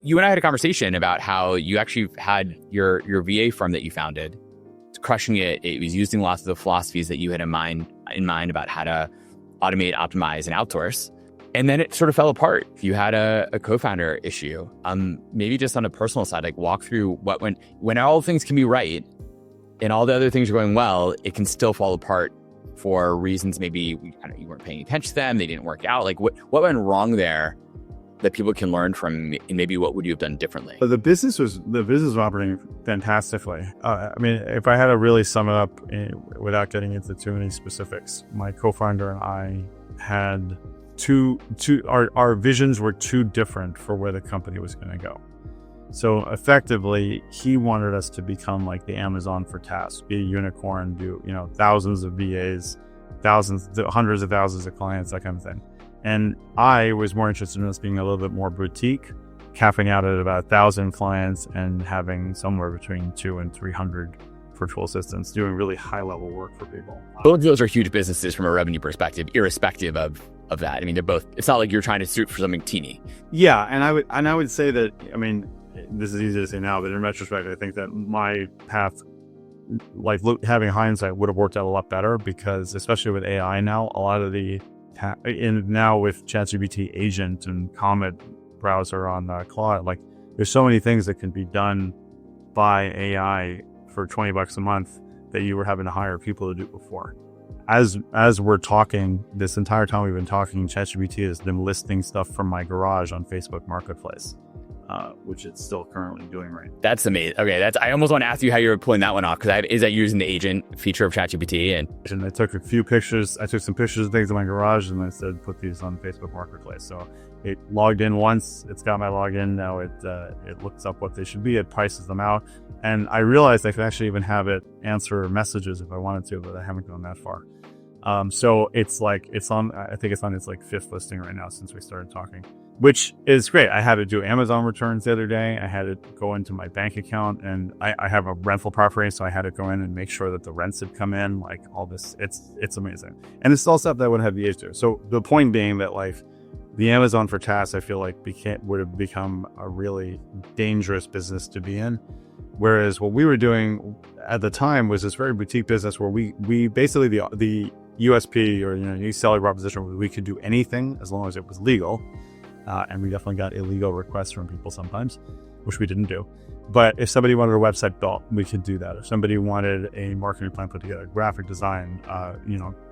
you and I had a conversation about how you actually had your VA firm that you founded, crushing it. It was using lots of the philosophies that you had in mind about how to automate, optimize, and outsource. And then it sort of fell apart. You had a co-founder issue. Maybe just on a personal side, like walk through what when all things can be right and all the other things are going well, it can still fall apart for reasons maybe you weren't paying attention to them, they didn't work out. Like what went wrong there that people can learn from, and maybe what would you have done differently? The business was operating fantastically. I mean, if I had to really sum it up without getting into too many specifics, my co-founder and I had our visions were too different for where the company was going to go. So effectively, he wanted us to become like the Amazon for tasks, be a unicorn, do thousands of VAs, hundreds of thousands of clients, that kind of thing. And I was more interested in us being a little bit more boutique, capping out at about 1,000 clients and having somewhere between 200 and 300 virtual assistants doing really high level work for people. Both of those are huge businesses from a revenue perspective, irrespective of that. I mean, they're both. It's not like you're trying to shoot for something teeny. Yeah, and I would say that. I mean, this is easy to say now, but in retrospect, I think that my path, like having hindsight, would have worked out a lot better because, especially with AI now, a lot of now with ChatGPT agent and Comet browser on Claude, like there's so many things that can be done by AI for $20 a month that you were having to hire people to do before. As we're talking, this entire time we've been talking, ChatGPT has been listing stuff from my garage on Facebook Marketplace, which it's still currently doing right now. That's amazing. Okay, I almost want to ask you how you're pulling that one off, because is that using the agent feature of ChatGPT? And I took a few pictures. I took some pictures of things in my garage, and I said, put these on Facebook Marketplace. So it logged in once. It's got my login. Now it looks up what they should be. It prices them out. And I realized I could actually even have it answer messages if I wanted to, but I haven't gone that far. So it's on, I think it's on its like 5th listing right now since we started talking, which is great. I had to do Amazon returns the other day. I had to go into my bank account, and I have a rental property, so I had to go in and make sure that the rents had come in, like all this. It's amazing. And it's all stuff that I would have VAs do. So the point being that like the Amazon for tasks, I feel like would have become a really dangerous business to be in. Whereas what we were doing at the time was this very boutique business where we basically the USP or unique selling proposition was we could do anything as long as it was legal. And we definitely got illegal requests from people sometimes, which we didn't do. But if somebody wanted a website built, we could do that. If somebody wanted a marketing plan put together, graphic design,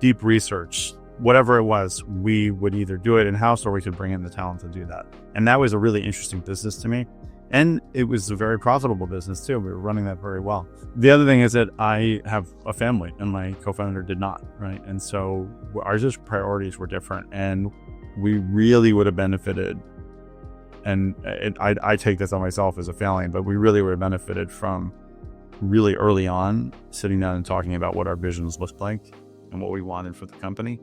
deep research, whatever it was, we would either do it in-house or we could bring in the talent to do that. And that was a really interesting business to me. And it was a very profitable business too. We were running that very well. The other thing is that I have a family and my co-founder did not, right? And so our just priorities were different, and we really would have benefited. And I take this on myself as a failing, but we really would have benefited from really early on sitting down and talking about what our visions looked like and what we wanted for the company.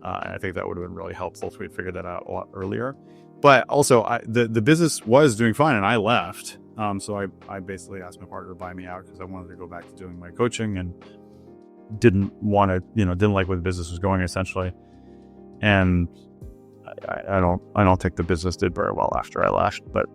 And I think that would have been really helpful if we'd figured that out a lot earlier. But also, the business was doing fine, and I left. So I basically asked my partner to buy me out because I wanted to go back to doing my coaching and didn't like where the business was going, essentially. And I don't think the business did very well after I left. But